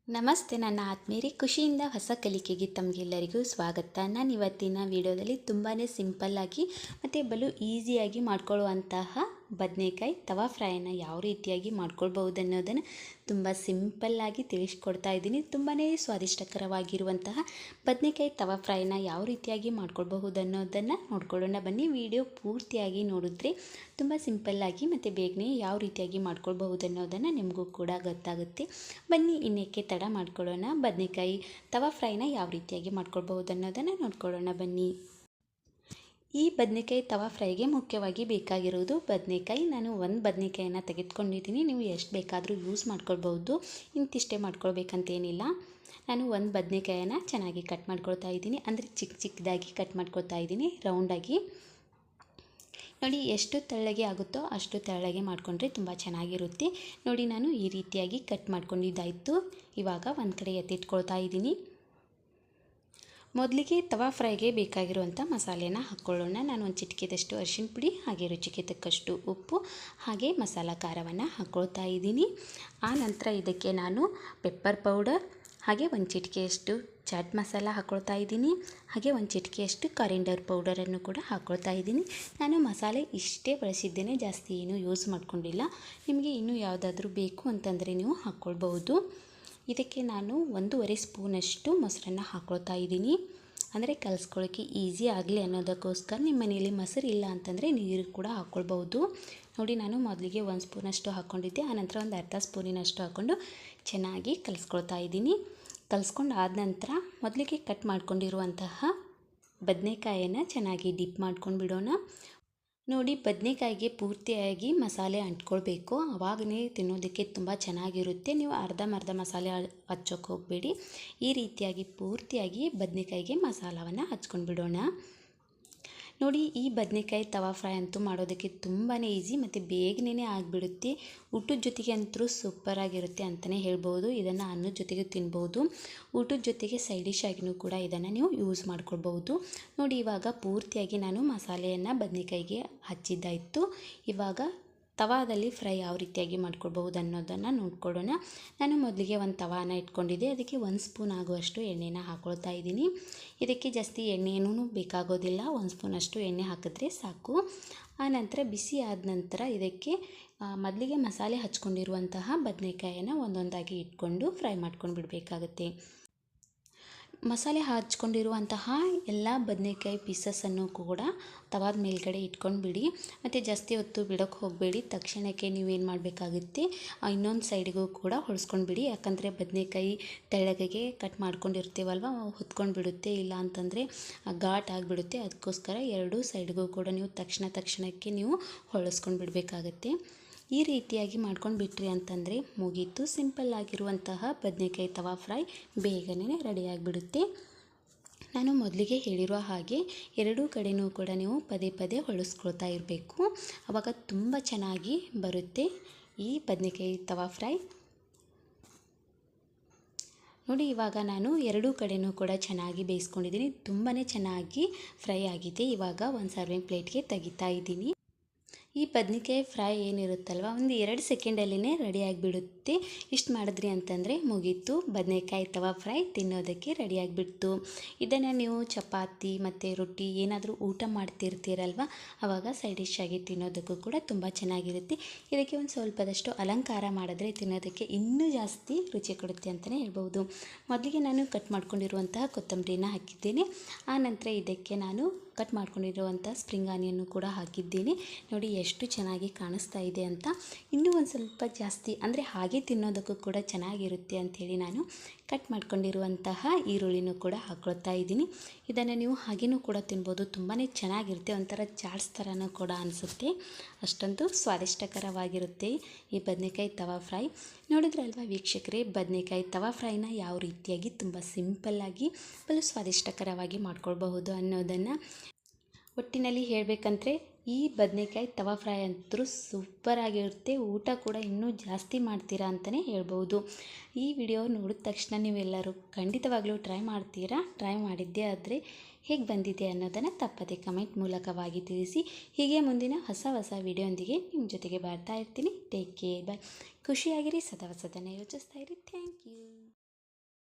ನಮಸ್ತೆ ನನ್ನ ಆತ್ಮೀಯರೇ, ಖುಷಿಯಿಂದ ಹೊಸ ಕಲಿಕೆಗೆ ತಮಗೆಲ್ಲರಿಗೂ ಸ್ವಾಗತ. ನಾನು ಇವತ್ತಿನ ವಿಡಿಯೋದಲ್ಲಿ ತುಂಬಾ ಸಿಂಪಲ್ಲಾಗಿ ಮತ್ತು ಬಲು ಈಸಿಯಾಗಿ ಮಾಡ್ಕೊಳ್ಳುವಂತಹ ಬದನೆಕಾಯಿ ತವಾ ಫ್ರೈನ ಯಾವ ರೀತಿಯಾಗಿ ಮಾಡ್ಕೊಳ್ಬಹುದು ಅನ್ನೋದನ್ನು ತುಂಬ ಸಿಂಪಲ್ಲಾಗಿ ತಿಳಿಸ್ಕೊಡ್ತಾ ಇದ್ದೀನಿ. ತುಂಬಾ ಸ್ವಾದಿಷ್ಟಕರವಾಗಿರುವಂತಹ ಬದನೆಕಾಯಿ ತವಾ ಫ್ರೈನ ಯಾವ ರೀತಿಯಾಗಿ ಮಾಡ್ಕೊಳ್ಬಹುದು ಅನ್ನೋದನ್ನು ನೋಡ್ಕೊಳ್ಳೋಣ ಬನ್ನಿ. ವಿಡಿಯೋ ಪೂರ್ತಿಯಾಗಿ ನೋಡಿದ್ರೆ ತುಂಬ ಸಿಂಪಲ್ಲಾಗಿ ಮತ್ತು ಬೇಗನೆ ಯಾವ ರೀತಿಯಾಗಿ ಮಾಡ್ಕೊಳ್ಬಹುದು ಅನ್ನೋದನ್ನು ನಿಮಗೂ ಕೂಡ ಗೊತ್ತಾಗುತ್ತೆ. ಬನ್ನಿ ಇನ್ನೇಕೆ ತಡ ಮಾಡ್ಕೊಳ್ಳೋಣ, ಬದನೆಕಾಯಿ ತವಾ ಫ್ರೈನ ಯಾವ ರೀತಿಯಾಗಿ ಮಾಡ್ಕೊಳ್ಬಹುದು ಅನ್ನೋದನ್ನು ನೋಡ್ಕೊಳ್ಳೋಣ ಬನ್ನಿ. ಈ ಬದನೆಕಾಯಿ ತವಾ ಫ್ರೈಗೆ ಮುಖ್ಯವಾಗಿ ಬೇಕಾಗಿರೋದು ಬದನೆಕಾಯಿ. ನಾನು ಒಂದು ಬದನೆಕಾಯಿಯನ್ನು ತೆಗೆದುಕೊಂಡಿದ್ದೀನಿ. ನೀವು ಎಷ್ಟು ಬೇಕಾದರೂ ಯೂಸ್ ಮಾಡ್ಕೊಳ್ಬಹುದು, ಇಂತಿಷ್ಟೇ ಮಾಡ್ಕೊಳ್ಬೇಕಂತೇನಿಲ್ಲ. ನಾನು ಒಂದು ಬದನೆಕಾಯನ್ನು ಚೆನ್ನಾಗಿ ಕಟ್ ಮಾಡ್ಕೊಳ್ತಾ ಇದ್ದೀನಿ, ಅಂದರೆ ಚಿಕ್ಕ ಚಿಕ್ಕದಾಗಿ ಕಟ್ ಮಾಡ್ಕೊಳ್ತಾ ಇದ್ದೀನಿ, ರೌಂಡಾಗಿ. ನೋಡಿ, ಎಷ್ಟು ತೆಳ್ಳಗೆ ಆಗುತ್ತೋ ಅಷ್ಟು ತೆಳ್ಳಗೆ ಮಾಡಿಕೊಂಡ್ರೆ ತುಂಬ ಚೆನ್ನಾಗಿರುತ್ತೆ. ನೋಡಿ, ನಾನು ಈ ರೀತಿಯಾಗಿ ಕಟ್ ಮಾಡ್ಕೊಂಡಿದ್ದಾಯಿತು. ಇವಾಗ ಒಂದು ಕಡೆ ಎತ್ತಿಟ್ಕೊಳ್ತಾ ಇದ್ದೀನಿ. ಮೊದಲಿಗೆ ತವಾ ಫ್ರೈಗೆ ಬೇಕಾಗಿರುವಂಥ ಮಸಾಲೆನ ಹಾಕ್ಕೊಳ್ಳೋಣ. ನಾನು ಒಂದು ಚಿಟಿಕೆದಷ್ಟು ಅರಿಶಿಣ ಪುಡಿ, ಹಾಗೆ ರುಚಿಗೆ ತಕ್ಕಷ್ಟು ಉಪ್ಪು, ಹಾಗೆ ಮಸಾಲ ಖಾರವನ್ನು ಹಾಕ್ಕೊಳ್ತಾ ಇದ್ದೀನಿ. ಆ ನಂತರ ಇದಕ್ಕೆ ನಾನು ಪೆಪ್ಪರ್ ಪೌಡರ್, ಹಾಗೆ ಒಂದು ಚಿಟಿಕೆಯಷ್ಟು ಚಾಟ್ ಮಸಾಲ ಹಾಕ್ಕೊಳ್ತಾ ಇದ್ದೀನಿ, ಹಾಗೆ ಒಂದು ಚಿಟಿಕೆಯಷ್ಟು ಕಾರಿಂಡರ್ ಪೌಡರನ್ನು ಕೂಡ ಹಾಕ್ಕೊಳ್ತಾ ಇದ್ದೀನಿ. ನಾನು ಮಸಾಲೆ ಇಷ್ಟೇ ಬಳಸಿದ್ದೇನೆ, ಜಾಸ್ತಿ ಏನೂ ಯೂಸ್ ಮಾಡ್ಕೊಂಡಿಲ್ಲ. ನಿಮಗೆ ಇನ್ನೂ ಯಾವುದಾದ್ರೂ ಬೇಕು ಅಂತಂದರೆ ನೀವು ಹಾಕ್ಕೊಳ್ಬಹುದು. ಇದಕ್ಕೆ ನಾನು 1.5 ಸ್ಪೂನಷ್ಟು ಮೊಸರನ್ನು ಹಾಕ್ಕೊಳ್ತಾ ಇದ್ದೀನಿ, ಅಂದರೆ ಕಲಿಸ್ಕೊಳ್ಳೋಕ್ಕೆ ಈಸಿ ಆಗಲಿ ಅನ್ನೋದಕ್ಕೋಸ್ಕರ. ನಿಮ್ಮ ಮನೆಯಲ್ಲಿ ಮೊಸರು ಇಲ್ಲ ಅಂತಂದರೆ ನೀರು ಕೂಡ ಹಾಕ್ಕೊಳ್ಬಹುದು. ನೋಡಿ, ನಾನು ಮೊದಲಿಗೆ 1 ಸ್ಪೂನಷ್ಟು ಹಾಕ್ಕೊಂಡಿದ್ದೆ, ಆನಂತರ ಒಂದು ಅರ್ಧ ಸ್ಪೂನಿನಷ್ಟು ಹಾಕ್ಕೊಂಡು ಚೆನ್ನಾಗಿ ಕಲಿಸ್ಕೊಳ್ತಾ ಇದ್ದೀನಿ. ಕಲಿಸ್ಕೊಂಡು ಆದ ನಂತರ ಮೊದಲಿಗೆ ಕಟ್ ಮಾಡ್ಕೊಂಡಿರುವಂತಹ ಬದನೆಕಾಯನ್ನು ಚೆನ್ನಾಗಿ ಡಿಪ್ ಮಾಡ್ಕೊಂಡು ಬಿಡೋಣ. ನೋಡಿ, ಬದನೆಕಾಯಿಗೆ ಪೂರ್ತಿಯಾಗಿ ಮಸಾಲೆ ಅಂಟ್ಕೊಳ್ಬೇಕು, ಆವಾಗಲೇ ತಿನ್ನೋದಕ್ಕೆ ತುಂಬ ಚೆನ್ನಾಗಿರುತ್ತೆ. ನೀವು ಅರ್ಧಂಬರ್ಧ ಮಸಾಲೆ ಹಚ್ಚೋಕೆ ಹೋಗಬೇಡಿ. ಈ ರೀತಿಯಾಗಿ ಪೂರ್ತಿಯಾಗಿ ಬದನೆಕಾಯಿಗೆ ಮಸಾಲವನ್ನು ಹಚ್ಕೊಂಡು ಬಿಡೋಣ. ನೋಡಿ, ಈ ಬದನೆಕಾಯಿ ತವಾ ಫ್ರೈ ಅಂತೂ ಮಾಡೋದಕ್ಕೆ ತುಂಬಾ ಈಸಿ ಮತ್ತು ಬೇಗನೆ ಆಗಿಬಿಡುತ್ತೆ. ಊಟದ ಜೊತೆಗೆ ಅಂತೂ ಸೂಪರಾಗಿರುತ್ತೆ ಅಂತಲೇ ಹೇಳ್ಬೋದು. ಇದನ್ನು ಅನ್ನದ ಜೊತೆಗೆ ತಿನ್ಬೋದು, ಊಟದ ಜೊತೆಗೆ ಸೈಡ್ ಡಿಶ್ ಆಗಿಯೂ ಕೂಡ ಇದನ್ನು ನೀವು ಯೂಸ್ ಮಾಡ್ಕೊಳ್ಬಹುದು. ನೋಡಿ, ಇವಾಗ ಪೂರ್ತಿಯಾಗಿ ನಾನು ಮಸಾಲೆಯನ್ನು ಬದನೆಕಾಯಿಗೆ ಹಚ್ಚಿದ್ದಾಯಿತು. ಇವಾಗ ತವಾದಲ್ಲಿ ಫ್ರೈ ಯಾವ ರೀತಿಯಾಗಿ ಮಾಡ್ಕೊಳ್ಬಹುದು ಅನ್ನೋದನ್ನು ನೋಡ್ಕೊಳ್ಳೋಣ. ನಾನು ಮೊದಲಿಗೆ ಒಂದು ತವಾನ ಇಟ್ಕೊಂಡಿದ್ದೆ, ಅದಕ್ಕೆ 1 ಸ್ಪೂನ್ ಆಗುವಷ್ಟು ಎಣ್ಣೆನ ಹಾಕ್ಕೊಳ್ತಾ ಇದ್ದೀನಿ. ಇದಕ್ಕೆ ಜಾಸ್ತಿ ಎಣ್ಣೆನೂ ಬೇಕಾಗೋದಿಲ್ಲ, 1 ಸ್ಪೂನಷ್ಟು ಎಣ್ಣೆ ಹಾಕಿದ್ರೆ ಸಾಕು. ಆ ನಂತರ ಬಿಸಿ ಆದ ನಂತರ ಇದಕ್ಕೆ ಮೊದಲಿಗೆ ಮಸಾಲೆ ಹಚ್ಕೊಂಡಿರುವಂತಹ ಬದನೆಕಾಯನ್ನು ಒಂದೊಂದಾಗಿ ಇಟ್ಕೊಂಡು ಫ್ರೈ ಮಾಡ್ಕೊಂಡು ಬಿಡಬೇಕಾಗುತ್ತೆ. ಮಸಾಲೆ ಹಚ್ಕೊಂಡಿರುವಂತಹ ಎಲ್ಲ ಬದನೆಕಾಯಿ ಪೀಸಸನ್ನು ಕೂಡ ತವಾದ ಮೇಲ್ಗಡೆ ಇಟ್ಕೊಂಡು ಬಿಡಿ, ಮತ್ತು ಜಾಸ್ತಿ ಹೊತ್ತು ಬಿಡೋಕ್ಕೆ ಹೋಗಬೇಡಿ. ತಕ್ಷಣಕ್ಕೆ ನೀವೇನು ಮಾಡಬೇಕಾಗುತ್ತೆ, ಇನ್ನೊಂದು ಸೈಡಿಗೂ ಕೂಡ ಹೊಳ್ಸ್ಕೊಂಡು ಬಿಡಿ. ಯಾಕಂದರೆ ಬದನೆಕಾಯಿ ತೆಳ್ಳಗೆ ಕಟ್ ಮಾಡ್ಕೊಂಡಿರ್ತೀವಲ್ವ, ಹೊತ್ಕೊಂಡು ಬಿಡುತ್ತೆ, ಇಲ್ಲ ಅಂತಂದರೆ ಘಾಟ್ ಆಗಿಬಿಡುತ್ತೆ. ಅದಕ್ಕೋಸ್ಕರ ಎರಡೂ ಸೈಡ್ಗೂ ಕೂಡ ನೀವು ತಕ್ಷಣಕ್ಕೆ ನೀವು ಹೊಳಿಸ್ಕೊಂಡು ಬಿಡಬೇಕಾಗತ್ತೆ. ಈ ರೀತಿಯಾಗಿ ಮಾಡ್ಕೊಂಡು ಬಿಟ್ರಿ ಅಂತಂದರೆ ಮುಗೀತು. ಸಿಂಪಲ್ ಆಗಿರುವಂತಹ ಬದನೆಕಾಯಿ ತವಾ ಫ್ರೈ ಬೇಗನೆ ರೆಡಿಯಾಗಿಬಿಡುತ್ತೆ. ನಾನು ಮೊದಲಿಗೆ ಹೇಳಿರೋ ಹಾಗೆ ಎರಡೂ ಕಡೆಯೂ ಕೂಡ ನೀವು ಪದೇ ಪದೇ ಹೊಳಿಸ್ಕೊಳ್ತಾ ಇರಬೇಕು, ಆವಾಗ ತುಂಬ ಚೆನ್ನಾಗಿ ಬರುತ್ತೆ ಈ ಬದನೆಕಾಯಿ ತವಾ ಫ್ರೈ. ನೋಡಿ, ಇವಾಗ ನಾನು ಎರಡೂ ಕಡೆಯೂ ಕೂಡ ಚೆನ್ನಾಗಿ ಬೇಯಿಸ್ಕೊಂಡಿದ್ದೀನಿ, ತುಂಬಾ ಚೆನ್ನಾಗಿ ಫ್ರೈ ಆಗಿದೆ. ಇವಾಗ ಒಂದು ಸರ್ವಿಂಗ್ ಪ್ಲೇಟ್ಗೆ ತೆಗಿತಾ ಇದ್ದೀನಿ. ಈ ಬದನೆಕಾಯಿ ಫ್ರೈ ಏನಿರುತ್ತಲ್ವ, ಒಂದು 2 ಸೆಕೆಂಡಲ್ಲೇ ರೆಡಿಯಾಗಿಬಿಡುತ್ತೆ. ಇಷ್ಟು ಮಾಡಿದ್ರಿ ಅಂತಂದರೆ ಮುಗೀತು, ಬದನೆಕಾಯಿ ತವಾ ಫ್ರೈ ತಿನ್ನೋದಕ್ಕೆ ರೆಡಿಯಾಗಿಬಿಡ್ತು. ಇದನ್ನು ನೀವು ಚಪಾತಿ ಮತ್ತು ರೊಟ್ಟಿ ಏನಾದರೂ ಊಟ ಮಾಡ್ತಿರ್ತೀರಲ್ವ, ಆವಾಗ ಸೈಡ್ ಡಿಶ್ ಆಗಿ ತಿನ್ನೋದಕ್ಕೂ ಕೂಡ ತುಂಬ ಚೆನ್ನಾಗಿರುತ್ತೆ. ಇದಕ್ಕೆ ಒಂದು ಸ್ವಲ್ಪದಷ್ಟು ಅಲಂಕಾರ ಮಾಡಿದ್ರೆ ತಿನ್ನೋದಕ್ಕೆ ಇನ್ನೂ ಜಾಸ್ತಿ ರುಚಿ ಕೊಡುತ್ತೆ ಅಂತಲೇ ಹೇಳ್ಬೋದು. ಮೊದಲಿಗೆ ನಾನು ಕಟ್ ಮಾಡ್ಕೊಂಡಿರುವಂತಹ ಕೊತ್ತಂಬರಿನ ಹಾಕಿದ್ದೇನೆ, ಆ ನಂತರ ಇದಕ್ಕೆ ನಾನು ಕಟ್ ಮಾಡ್ಕೊಂಡಿರುವಂಥ ಸ್ಪ್ರಿಂಗ್ ಆನಿಯನ್ನು ಕೂಡ ಹಾಕಿದ್ದೀನಿ. ನೋಡಿ ಎಷ್ಟು ಚೆನ್ನಾಗಿ ಕಾಣಿಸ್ತಾ ಇದೆ ಅಂತ. ಇನ್ನೂ ಒಂದು ಸ್ವಲ್ಪ ಜಾಸ್ತಿ ಅಂದರೆ ಹಾಗೆ ತಿನ್ನೋದಕ್ಕೂ ಕೂಡ ಚೆನ್ನಾಗಿರುತ್ತೆ ಅಂಥೇಳಿ ನಾನು ಕಟ್ ಮಾಡ್ಕೊಂಡಿರುವಂತಹ ಈರುಳ್ಳಿನೂ ಕೂಡ ಹಾಕ್ಕೊಳ್ತಾ ಇದ್ದೀನಿ. ಇದನ್ನು ನೀವು ಹಾಗೇನೂ ಕೂಡ ತಿನ್ಬೋದು, ತುಂಬಾ ಚೆನ್ನಾಗಿರುತ್ತೆ, ಒಂಥರ ಚಾಟ್ಸ್ ಥರನೂ ಕೂಡ ಅನಿಸುತ್ತೆ. ಅಷ್ಟೊಂದು ಸ್ವಾದಿಷ್ಟಕರವಾಗಿರುತ್ತೆ ಈ ಬದನೆಕಾಯಿ ತವಾ ಫ್ರೈ. ನೋಡಿದ್ರಲ್ವ ವೀಕ್ಷಕರೇ, ಬದನೆಕಾಯಿ ತವಾ ಫ್ರೈನ ಯಾವ ರೀತಿಯಾಗಿ ತುಂಬ ಸಿಂಪಲ್ಲಾಗಿ ಬಲು ಸ್ವಾದಿಷ್ಟಕರವಾಗಿ ಮಾಡ್ಕೊಳ್ಬಹುದು ಅನ್ನೋದನ್ನು. ಒಟ್ಟಿನಲ್ಲಿ ಹೇಳಬೇಕಂದ್ರೆ ಈ ಬದನೆಕಾಯಿ ತವಾ ಫ್ರೈ ಅಂತೂ ಸೂಪರಾಗಿರುತ್ತೆ. ಊಟ ಕೂಡ ಇನ್ನೂ ಜಾಸ್ತಿ ಮಾಡ್ತೀರಾ ಅಂತಲೇ ಹೇಳ್ಬೋದು. ಈ ವಿಡಿಯೋ ನೋಡಿದ ತಕ್ಷಣ ನೀವೆಲ್ಲರೂ ಖಂಡಿತವಾಗ್ಲೂ ಟ್ರೈ ಮಾಡ್ತೀರಾ. ಟ್ರೈ ಮಾಡಿದ್ದೇ ಆದರೆ ಹೇಗೆ ಬಂದಿದೆ ಅನ್ನೋದನ್ನು ತಪ್ಪದೆ ಕಮೆಂಟ್ ಮೂಲಕವಾಗಿ ತಿಳಿಸಿ. ಹೀಗೆ ಮುಂದಿನ ಹೊಸ ವಿಡಿಯೋಂದಿಗೆ ನಿಮ್ಮ ಜೊತೆಗೆ ಬರ್ತಾ ಇರ್ತೀನಿ. ಟೇಕ್ ಕೇರ್, ಬಾಯ್. ಖುಷಿಯಾಗಿರಿ, ಸದಾ ಯೋಚಿಸ್ತಾ ಇರಿ. Thank you.